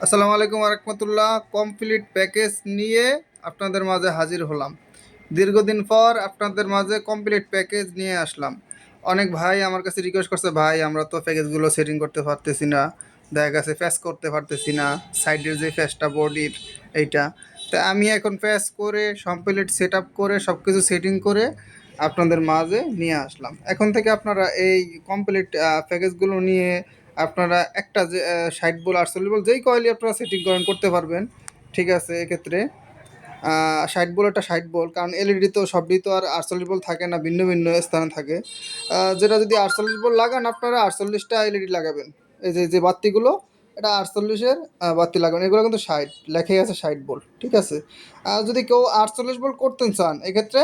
আসসালামু আলাইকুম রহমতুল্লাহ। Complete package নিয়ে আপনাদের মাঝে হাজির হলাম। দীর্ঘদিন পর আপনাদের মাঝে কমপ্লিট প্যাকেজ নিয়ে আসলাম। অনেক ভাই আমার কাছে রিকোয়েস্ট করছে, ভাই আমরা তো প্যাকেজগুলো সেটিং করতে পারতেছি না, দেখা গেছে ফ্যাস করতে পারতেছি না, সাইডের যে ফ্যাসটা বডির এইটা। তা আমি এখন ফ্যাস করে কমপ্লিট সেট আপ করে সব কিছু সেটিং করে আপনাদের মাঝে নিয়ে আসলাম। এখন থেকে আপনারা এই কমপ্লিট প্যাকেজগুলো নিয়ে আপনারা একটা যে 60 বল 48 বল যেই কয়েলই আপনারা সেটিং করেন করতে পারবেন। ঠিক আছে, এক্ষেত্রে 60 বল একটা 60 বল, কারণ এলইডি তো সবই তো আর 48 বল থাকে না, ভিন্ন ভিন্ন স্থানে থাকে। যেটা যদি 48 বল লাগান আপনারা 48টা এলইডি লাগাবেন। এই যে যে বাতিগুলো, এটা 48-এর বাতি লাগাবেন। এগুলো কিন্তু 60 লেখাই আছে 60 বল, ঠিক আছে। আর যদি কেউ 48 বল করতে চান, এক্ষেত্রে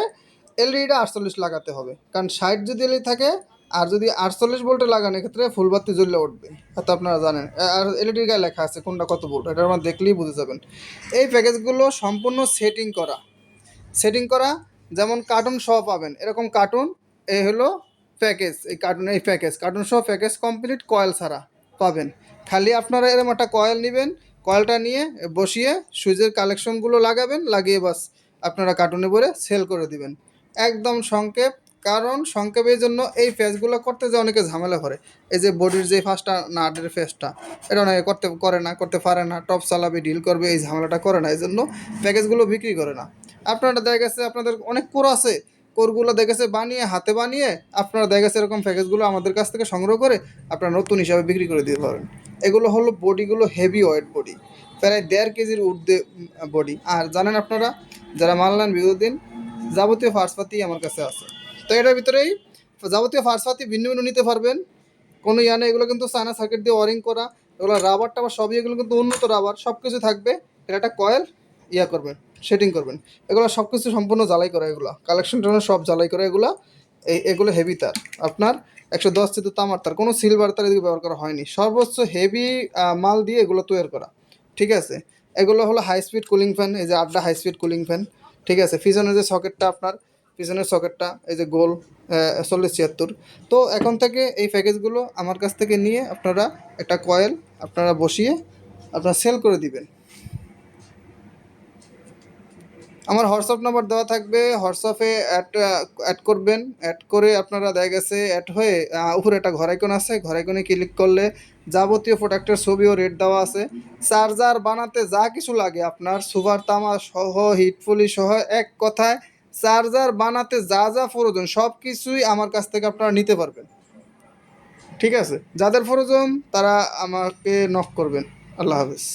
এলইডিটা 48 লাগাতে হবে, কারণ 60 যদি এলইডি থাকে আর যদি 48 ভোল্টে লাগান এক্ষেত্রে ফুল বাতি জ্বলে উঠবে। হয়তো আপনারা জানেন, আর এলইডির গায়ে লেখা আছে কোনটা কত ভোল্ট, এটা আপনারা দেখলেই বুঝে যাবেন। এই প্যাকেজগুলো সম্পূর্ণ সেটিং করা যেমন কার্টুন সহ পাবেন, এরকম কার্টুন। এই হলো প্যাকেজ, এই প্যাকেজ কার্টুন সহ প্যাকেজ কমপ্লিট কয়েল ছাড়া পাবেন। খালি আপনারা এরকম একটা কয়েল নেবেন, কয়েলটা নিয়ে বসিয়ে সুইচের কালেকশনগুলো লাগাবেন, লাগিয়ে বাস আপনারা কার্টুনে ভরে সেল করে দিবেন। একদম সংক্ষেপ। কারণ সংক্ষেপের জন্য এই ফেসগুলো করতে যে অনেকে ঝামেলা করে। এই যে বডির যে ফার্স্টটা নাটের ফেসটা, এটা অনেকে করতে পারে না, টপ চালাবে, ডিল করবে, এই ঝামেলাটা করে না, এই জন্য প্যাকেজগুলো বিক্রি করে না। আপনারা দেখা গেছে আপনাদের অনেক কোর আছে, কোরগুলো দেখেছে বানিয়ে হাতে বানিয়ে আপনারা দেখা গেছে এরকম প্যাকেজগুলো আমাদের কাছ থেকে সংগ্রহ করে আপনারা নতুন হিসাবে বিক্রি করে দিতে পারেন। এগুলো হলো বডিগুলো হেভি ওয়েট বডি, প্রায় 1.5 কেজির ঊর্ধ্বে বডি। আর জানেন আপনারা যারা মাল নেন বিগত দিন, যাবতীয় ফার্স্টপাতি আমার কাছে আছে। তো এটার ভিতরেই যাবতীয় ফার্স্টপাতি ভিন্ন ভিন্ন নিতে পারবেন, কোনো ইয়া নেই। এগুলো কিন্তু চায়না সার্কিট দিয়ে ওয়ারিং করা, এগুলো রাবার টাবার সবই, এগুলো কিন্তু উন্নত রাবার, সব কিছু থাকবে। এটা একটা কয়েল ইয়া করবেন, সেটিং করবেন। এগুলো সব কিছু সম্পূর্ণ জ্বালাই করা, এগুলো কালেকশন সব জ্বালাই করা। এগুলো হেভি তার, আপনার 110 তামার তার, কোনো সিলভার তার এদিকে ব্যবহার করা হয়নি, সর্বোচ্চ হেভি মাল দিয়ে এগুলো তৈরি করা। ঠিক আছে, এগুলো হলো হাই স্পিড কুলিং ফ্যান, এই যে আড্ডা হাই স্পিড কুলিং ফ্যান। ঠিক আছে, পিছনের যে সকেটটা আপনার, পিছনের সকেটটা এই যে গোল 40-76। তো এখন থেকে এই প্যাকেজগুলো আমার কাছ থেকে নিয়ে আপনারা একটা কয়েল আপনারা বসিয়ে আপনারা সেল করে দিবেন। আমার হোয়াটসঅ্যাপ নাম্বার দেওয়া থাকবে, হোয়াটসঅ্যাপে অ্যাড করবেন। অ্যাড করে আপনারা দেখা গেছে অ্যাড হয়ে উপরে একটা ঘর আইকন আছে, ঘর আইকনে ক্লিক করলে যাবতীয় প্রোডাক্টের ছবি ও রেট দেওয়া আছে। চার্জার বানাতে যা কিছু লাগে আপনার সুপার তামা সহ, হিটফুলি সহ, এক কথায় চার্জার বানাতে যা যা প্রয়োজন সব কিছুই আমার কাছ থেকে আপনারা নিতে পারবেন। ঠিক আছে, যাদের প্রয়োজন তারা আমাকে নক করবেন। আল্লাহ হাফেজ।